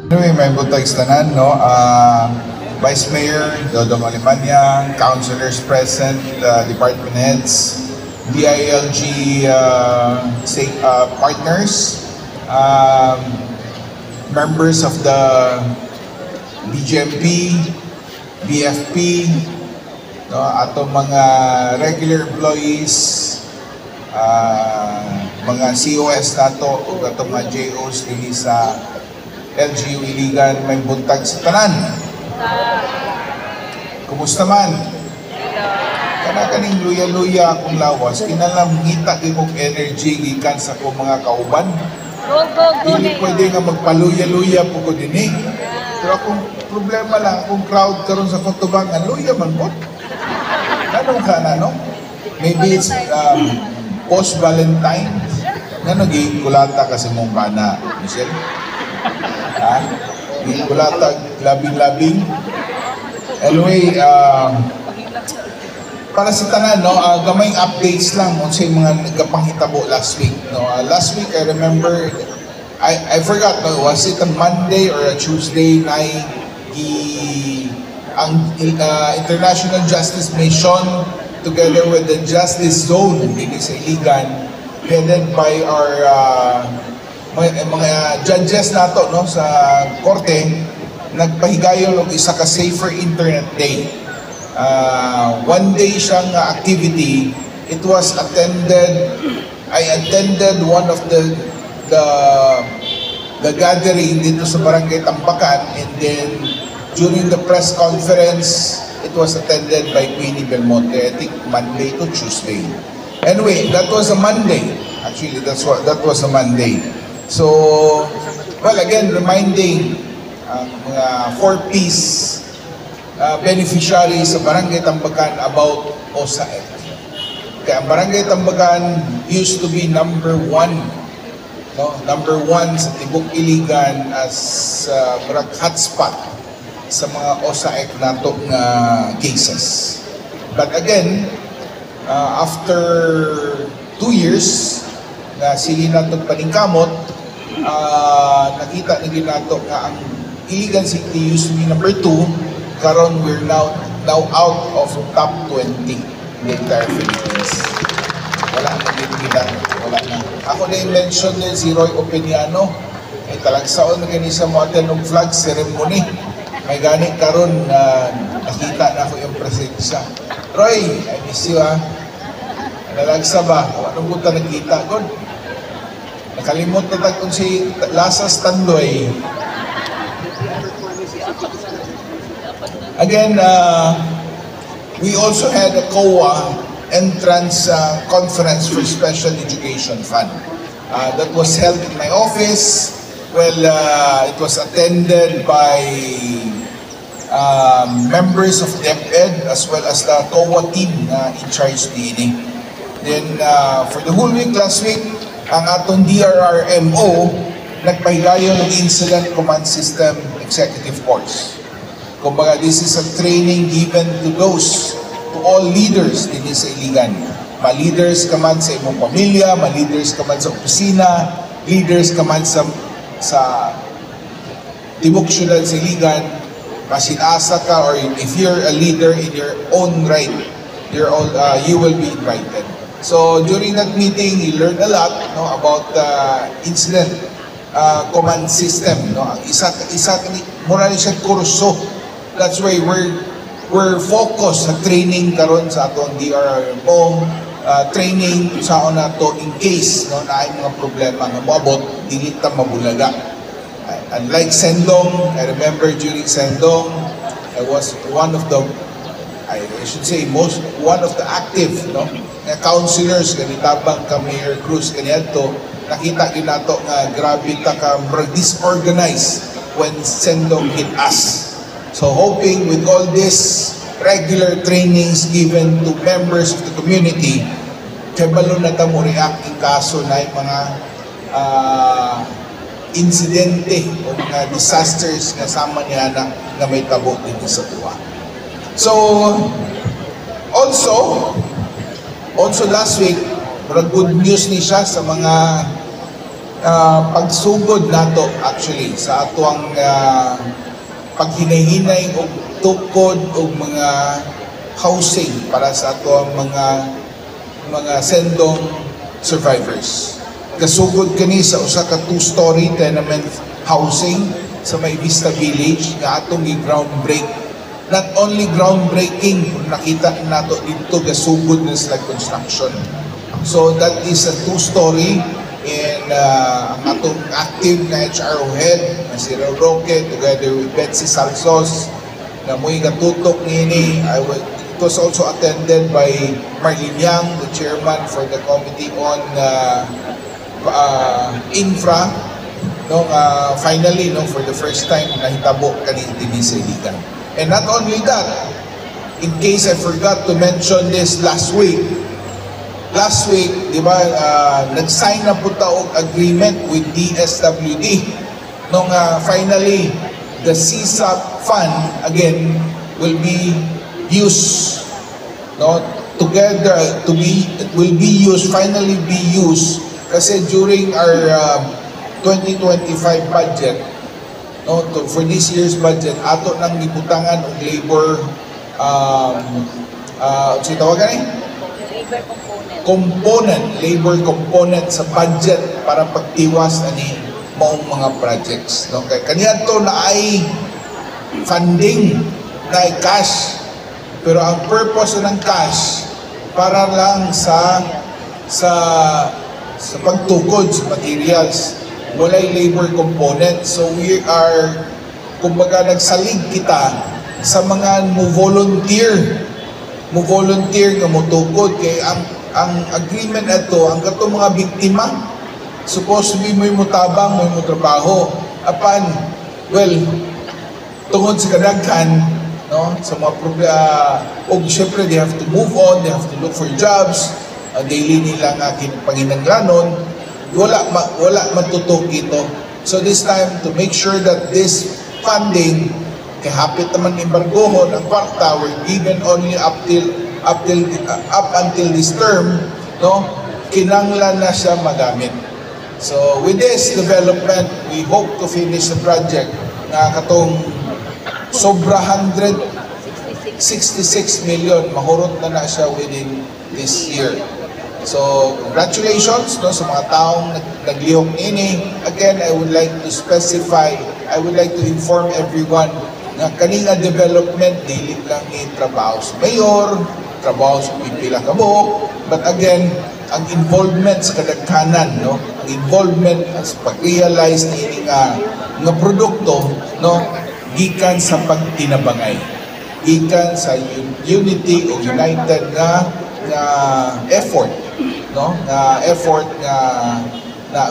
Anyway, may butag tanan, no? Vice Mayor Dodo Malimanyang, councilors present, department heads, DILG partners, members of the BGMP, BFP, no? Ato mga regular employees, mga COS nato ug ato mga JOs dili sa LGU Iligan, may buntag sa tanan. Kumusta man? Kaning luya-luya akong lawas, kinalang ngita kong energy gikan sa akong mga kauban. Hindi pwede nga magpaluya-luya po ko din. Pero akong problema lang, akong crowd karon sa Cotabato, luya man po. Anong ka na, no? Maybe it's post-Valentine. Nga nag-ikulata kasi mong bana, Michelle? Ha? Ikulata, labing-labing. Anyway, para sa tanan, no, gamayng updates lang kung sa mga nagkapanghitabo last week. No? Last week, I remember, I forgot, no, was it a Monday or a Tuesday na ang International Justice Mission together with the Justice Zone dito sa Iligan, headed by our mga judges nato, no, sa korte, nagpahigayon og isa ka Safer Internet Day. One day siyang activity. It was attended, I attended one of the gathering dito sa Barangay Tambakan, and then during the press conference, it was attended by Queenie Belmonte, I think Monday to Tuesday. Anyway, that was a Monday. Actually, that was a Monday. So, well, again, reminding mga 4-piece beneficiaries sa Barangay Tambakan about OSAEC. Kaya ang Barangay Tambakan used to be number 1, no? Number 1 sa Tibok Iligan as hotspot sa mga OSAEC nato nga cases. But again, after 2 years na sili nato paningkamot, nakita na nato nga ang Iligan City used to be number 2, karon we're now out of top 20 in the entire Philippines. Wala na din bilang, wala na. Ako na i-mention din si Roy Openiano, ay talagsaon na ganisa mo atin ng flag ceremony. May ganit karon na nakita na ako yung presensya. Roy, I miss you, ha. Nalagsa ba? Anong buta nagkita? Good. Nakalimot na tagkong si Lasas Tandoy. Again, we also had a COA entrance conference for Special Education Fund. That was held in my office. Well, it was attended by members of DepEd as well as the COA team in charge din. Then, for the whole week last week, ang atong DRRMO nagpahigayon ng Incident Command System Executive Course. Kumbaga, this is a training given to all leaders din sa Iligan. Ma-leaders ka man sa imong pamilya, ma-leaders ka man sa opisina, leaders ka man sa Tibok Syudad sa Iligan, masinasa ka, or if you're a leader in your own right, you will be invited. So during that meeting, you learned a lot, no, about the incident command system. No? Isa mura ni siya kurso. That's why we're focused sa training karon sa atong DRRMO, training sa na to in case, no, na ay mga problema nga moabot, dili ta mabulaga. Unlike Sendong, I remember during Sendong, I was one of the active, no, nga councilors ganitabang ka Mayor Cruz kaniadto. Nakita gyud nato nga grabe ta ka disorganized when Sendong hit us. So hoping with all this regular trainings given to members of the community, kabalo na ta mo react in kaso na mga insidente o mga disasters nga sama niya na may tabo dito sa tuwa. So also last week, good news ni siya sa mga pagsugod nato actually sa atuang paghinay-hinay og tukod og mga housing para sa atuang mga sendong survivors. Kasugod kani sa usa ka two-story tenement housing sa May Vista Village nga atong gi-groundbreak. Not only groundbreaking, nakita nato dito gasugod na sila construction. So that is a two-story. And ang atong active na HRO head na si Roque together with Betsy Salsos na muy gatutok nini. It was also attended by Marlene Yang, the chairman for the committee on infra. No, finally, no, for the first time nahitabo kaning TV sa Iligan. And not only that, in case I forgot to mention this last week, di ba, nag-sign na po taong agreement with DSWD. Nung finally, the CSAP fund, again, will be used, no, together, it will be used, finally be used, kasi during our 2025 budget, no, for this year's budget, ato nang gibutangan og labor, sige tawagan eh? Labor component sa budget para pagtiwas ani maong mga projects. No? Kaya kaniadto na ay funding, na ay cash. Pero ang purpose ng cash para lang sa pagtukod sa materials. Walay labor component. So we are, kumbaga nagsalig kita sa mga volunteer nga motukod kay ang agreement ato ang kato mga biktima supposed to be may mutabang, may mutrabaho apan tungod sa kadaghan, no, sa mga og syempre they have to move on, they have to look for jobs, daily nila nga panginanglanon, wala matutok ito. So this time to make sure that this funding kay hapit naman embargohon ang kwarta were given only up until this term, no, kinanglan na siya magamit. So with this development, we hope to finish the project na katong sobra 166 million mahurot na siya within this year. So congratulations, no, sa mga taong naglihok ini. Again, I would like to inform everyone na kaninga development dili lang ni trabaho sa mayor, trabaho sa pipila kabuk, but again ang involvement sa kadaghanan, no, ang involvement sa pag-realize ni nga produkto, no, gikan sa pagtinabangay, gikan sa unity o united nga effort, no, na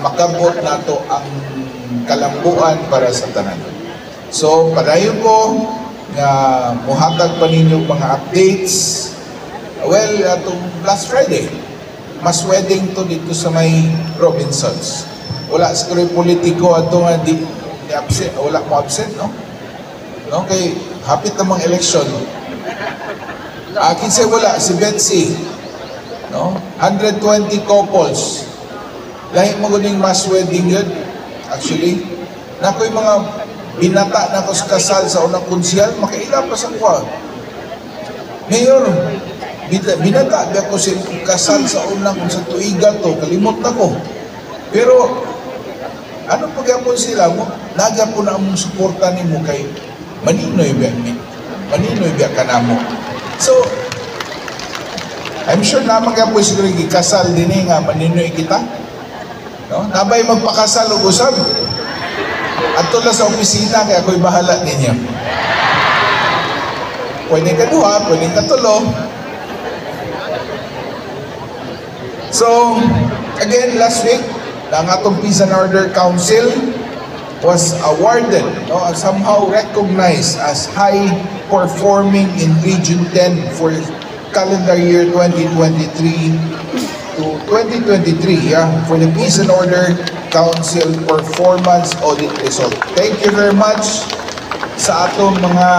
makabot nato ang kalambuan para sa tanan. So, padayon ko nga muhatag pa ninyo mga updates. Well, atong last Friday, mas wedding to dito sa may Robinsons. Wala siguro yung politiko ato nga di absent, wala mo absent, no? No, kay hapit namang election. Akin siya wala, si Betsy, no? 120 couples. Lahi mo guning mass wedding yun, actually. Nako'y mga binata na ko sa kasal sa unang konsyal, makaila pa sa kuha. Mayor, binata ba ko sa kasal sa unang sa tuiga to, kalimot na ko. Pero, ano pagyapon sila mo? Nagyapon na ang suporta ni mo kay maninoy ba ka na mo. So, I'm sure na magyapon siguro ikasal din nga maninoy kita. No? Nabay magpakasal o usab. At tula sa opisina, kaya ako'y bahala ninyo. Pwede ka duha, pwede ka tulo. So, again, last week, ang atong Peace and Order Council was awarded, no, somehow recognized as high performing in Region 10 for calendar year 2023 to 2023, for the Peace and Order Council Performance Audit Result. Thank you very much sa atong mga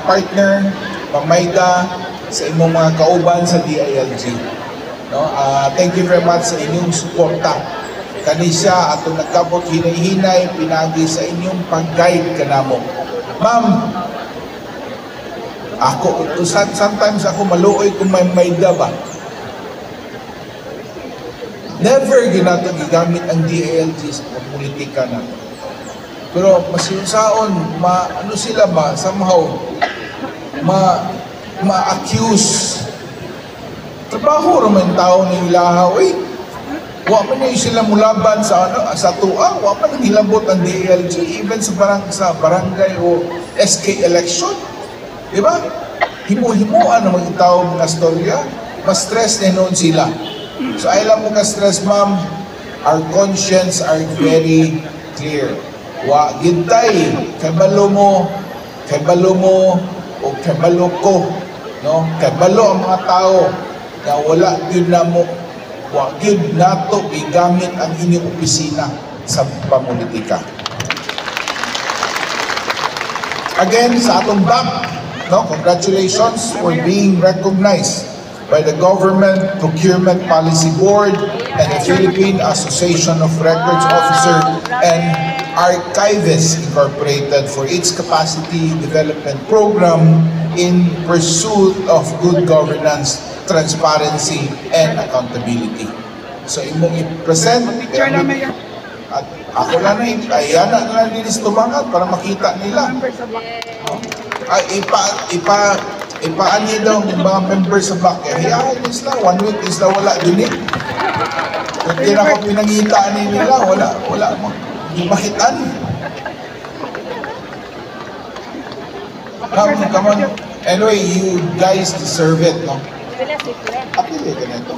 partner, pamayda, sa imong mga kauban sa DILG. No? Thank you very much sa inyong suporta kani siya ato nagkabot hinay-hinay pinagi sa inyong pag-guide kanamo. Ma'am, ako sometimes ako maluoy kung may mayda ba. Never ginato gigamit ang DILG sa politika na. Pero masinsaon, ano sila ba somehow ma-accuse. Trabaho raman tao ni ilaha, wa man na sila mulaban sa tuang, wa man hilabot ang DILG even sa barangay o SK election. Di ba? Himo-himoan ang mga tao mga storya, mas stress na noon sila. So ay lang mo ka-stress, ma'am, our conscience are very clear. Wa gintay, kay balo mo, o kay balo ko, no? Kay balo ang mga tao na wala yun na mo, wa yun nato igamit ang inyong opisina sa pamulitika. Again, sa atong back, no, congratulations for being recognized by the Government Procurement Policy Board and the Philippine Association of Records Officers and Archivists Incorporated for its capacity development program in pursuit of good governance, transparency, and accountability. So, imong i-present, at ako lang na, ayana na lang din tumangat para makita nila. Ipaan niya daw ng mga members sa back. Hayaan nila, 1 week is na wala din eh. Kung di na ako pinangitaan nila, wala mo. Hindi makitaan. Come on. Anyway, you guys deserve it, no? Apili ka na ito.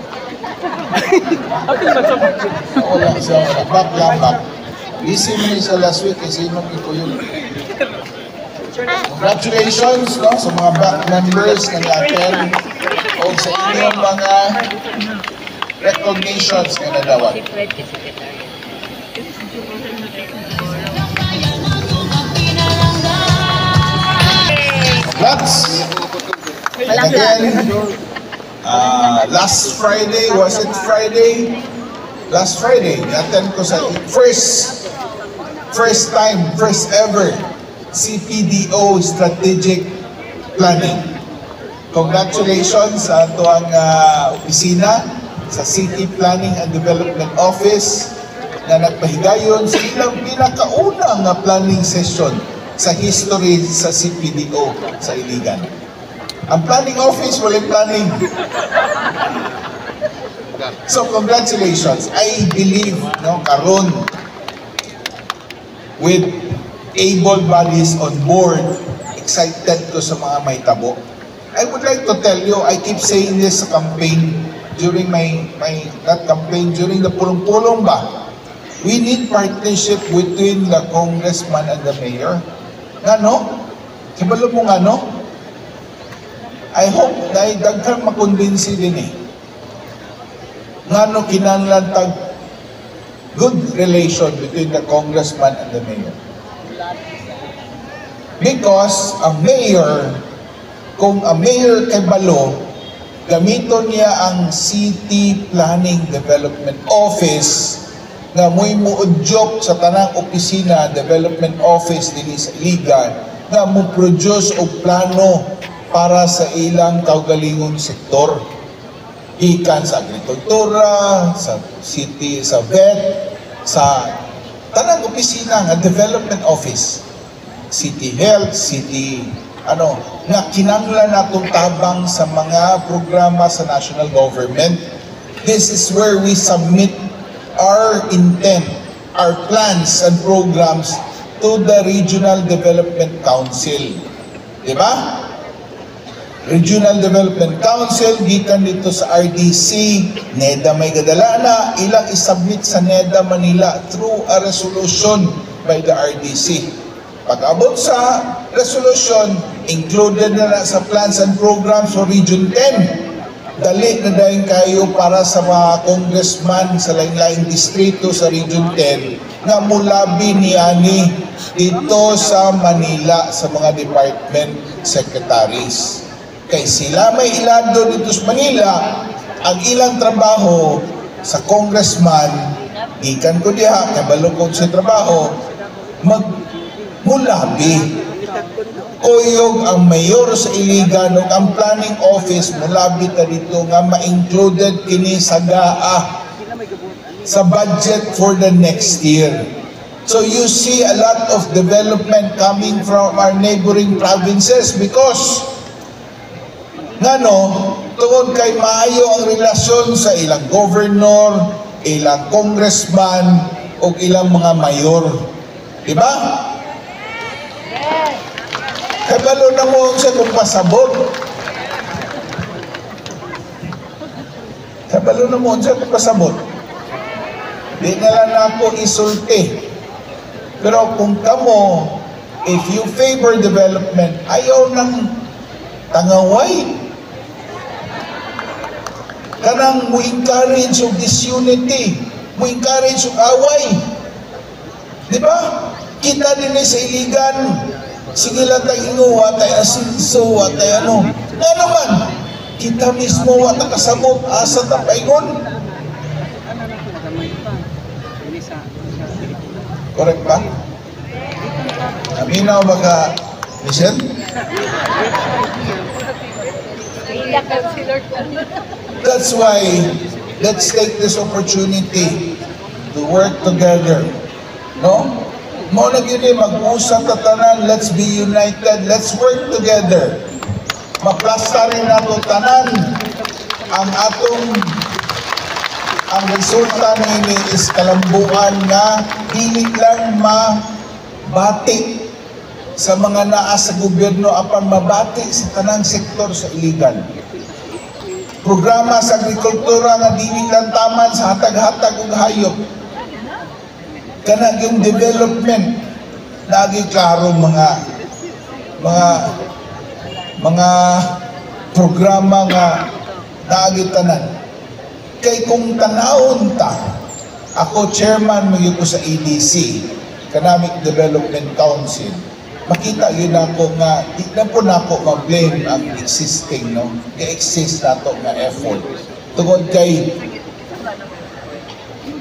Wala siya, wala. Back lang, back. Busy mo niya sa last week kasi nung ito yun. Congratulations, no, sa mga back members na ni-attend o sa inyong mga recognitions na nadawat. Congrats! And again, last Friday, was it Friday? Last Friday, na-attend ko sa first ever CPDO Strategic Planning. Congratulations sa tuwang opisina sa City Planning and Development Office na nagpahigayon sa ilang pinakaunang planning session sa history sa CPDO sa Iligan. Ang planning office, walang planning. So congratulations. I believe, no, karon with able bodies on board, excited ko sa mga may tabo. I would like to tell you, I keep saying this sa campaign, during during the pulong-pulong ba, we need partnership between the congressman and the mayor. Ngano? Kibalo mo ngano? I hope na daghan makonbinsi din eh. Ngano kinahanglan tag good relation between the congressman and the mayor. Because a mayor, kung a mayor kay balo, gamiton niya ang City Planning Development Office nga mo'y muudyok sa tanang opisina, development office din sa Iligan, nga mo produce o plano para sa ilang kaugalingong sektor. Ikan sa agrikultura, sa city, sa vet, sa tanang opisina nga development office. City Health, City, nga kinanglan natong tabang sa mga programa sa national government. This is where we submit our intent, our plans and programs to the Regional Development Council. Diba? Regional Development Council, gikan dito sa RDC, NEDA may gadala na, ilang isubmit sa NEDA Manila through a resolution by the RDC. Pag-abot sa resolution, included na sa plans and programs for Region 10. Dali na dahil kayo para sa mga congressman sa lain-laing distrito sa Region 10 na mulabi ni Ani dito sa Manila sa mga department secretaries. Kay sila may ilado dito sa Manila, ang ilang trabaho sa congressman gikan ko diha, kabalo ko sa trabaho, mulabi. Kuyog ang mayor sa Iligan ug ang planning office mulabi ta dito nga ma-included kini sa GAA sa budget for the next year. So you see a lot of development coming from our neighboring provinces because ngano tungod kay maayo ang relasyon sa ilang governor, ilang congressman o ilang mga mayor. Diba? Kabalo na mo siya kung pasabot. Kabalo na mo siya kung pasabot. Di na lang ako isulti. Pero kung kamo, if you favor development, ayaw ng tangaway. Kanang mo encourage yung disunity, mo encourage yung away. Di ba? Kita din sa Iligan, sige lang tayo inuwa, tayo asinso, tayo ano. Nga naman, kita mismo, wata kasamot, asa ta paingon. Correct ba? Aminaw ba ka, Michelle? That's why, let's take this opportunity to work together. No? Mo na yun mag-usap ta tanan, let's be united, let's work together. Maplasta rin nato tanan ang resulta nini is kalambuan nga dili lang mabati sa mga naa sa gobyerno apan mabati sa tanang sektor sa Iligan. Programa sa agrikultura nga dili lang taman sa hatag-hatag ug hayop. Kana yung development lagi klaro mga programa nga lagi tanan. Kay kung tanawon ta, ako chairman magyud ko sa EDC, Economic Development Council. Makita yun ako nga, di na po na ako ma-blame ang existing, no? I-exist na ito nga effort. Tungod kay,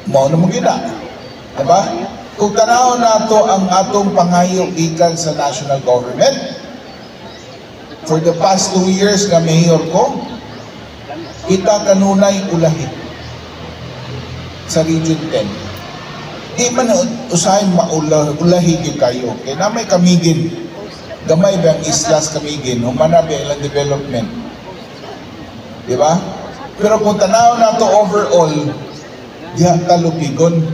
mao na mo gina. Diba? Kung tanawon na ito ang atong pangayo ikan sa national government, for the past 2 years na mayor ko, kita kanunay ulahi sa Region 10. Di man usahin maulahi kayo. Kaya na may kamigin. Gamay ba ang islas kamigin? Humana ba ilang development? Di ba? Pero kung tanaw na to overall, diha talupigon.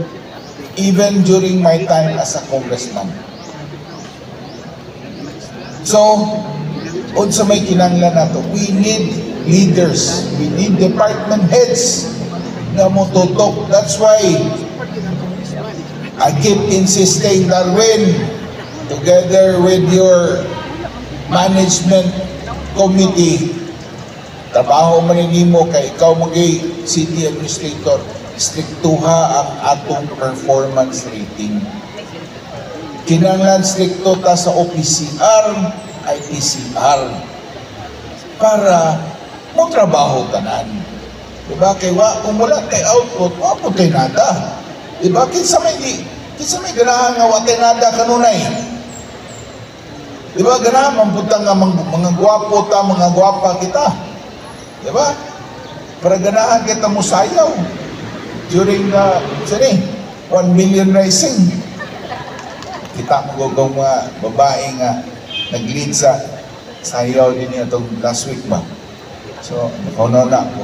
Even during my time as a congressman. So, unsa may kinanglan nato, we need leaders, we need department heads na mo tutok. That's why I keep insisting, Darwin, together with your management committee, trabaho man nimo kay ikaw magay city administrator, striktuha ang atong performance rating. Kinanglan strikto ta sa OPCR, ITCR para mo trabaho tanan. Diba? Kaya kung wala tayo output, wala tayo nada. Diba? Kinsa may ganahan nga wala tayo nada kanunay. Diba? Ganahan, mamputang nga mga gwapo ta, mga gwapa kita. Diba? Para ganahan kita mo sayaw during the, 1 million rising. Kita mo gagawang mga babae nga nag-lead sa sayaw din itong last week ba? So, nakaunaw na ako.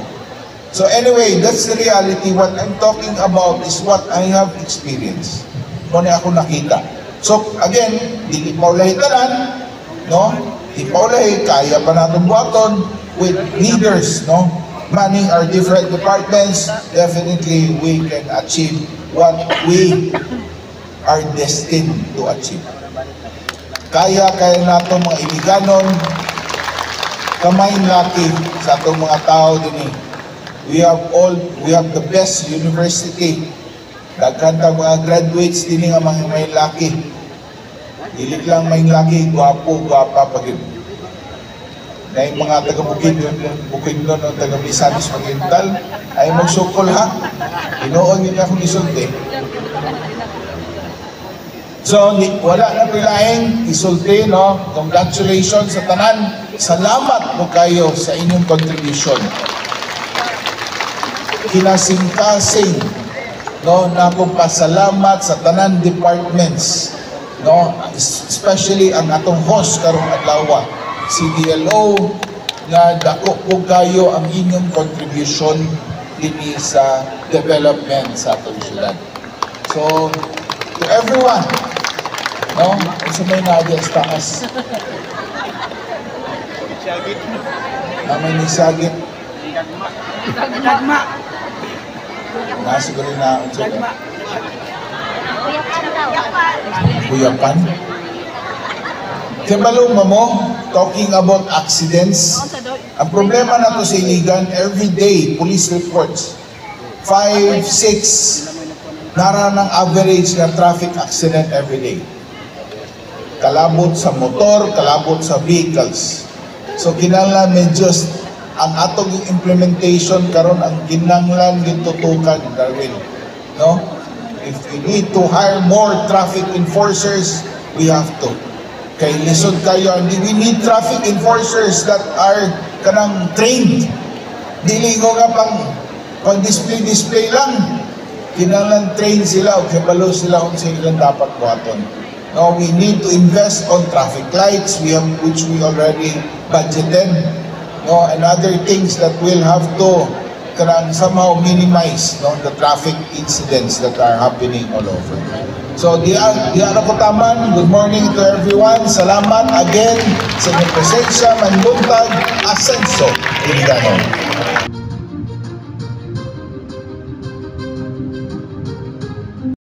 So anyway, that's the reality. What I'm talking about is what I have experienced. Kung ako nakita. So again, di paulahi tanan, no? Di paulahi, kaya pa natin buhaton with leaders, no? Manning our different departments, definitely we can achieve what we are destined to achieve. Kaya nato mga Iliganon, kamay laki sa atong mga tao din eh. We have the best university. Daghan ta mga graduates din nga mga may laki. Dili lang may laki, gwapo, gwapa pagid. na yung mga taga-Bukidnon o taga-Misamis Oriental ay magsukol ha. Inoon yun akong isulti. So, wala na pilaing isulti, no? Congratulations sa tanan. Salamat po kayo sa inyong contribution. Kinasing-kasing, no, na akong pasalamat sa tanan departments, no, especially ang atong host karong adlaw, CDLO, nga dako po kayo ang inyong contribution dinhi sa development sa atong syudad. So, to everyone, no, sa may nadia sa taas. Namay ni Sagit. Dagma. Nasiguro na ang Dagma. Kuyapan. Kembalo mo, talking about accidents. Ang problema na to sa Iligan, every day, police reports, 5, 6, naranang average na traffic accident every day. Kalabot sa motor, kalabot sa vehicles. So kinahanglan medyo ang atong implementation karon ang kinahanglan gitutukan, Darwin. No? If we need to hire more traffic enforcers, we have to. Kay lisod kayo, and we need traffic enforcers that are kanang trained. Dili ko nga pang display lang. Kinahanglan train sila o kabalo sila kung sa ilang dapat buhaton. No, we need to invest on traffic lights, which we already budgeted. No, and other things that will have to somehow minimize, no, the traffic incidents that are happening all over. So, di ano ko taman, good morning to everyone. Salamat again sa inyong presensya, Manbuntag, Asenso, Iliganon.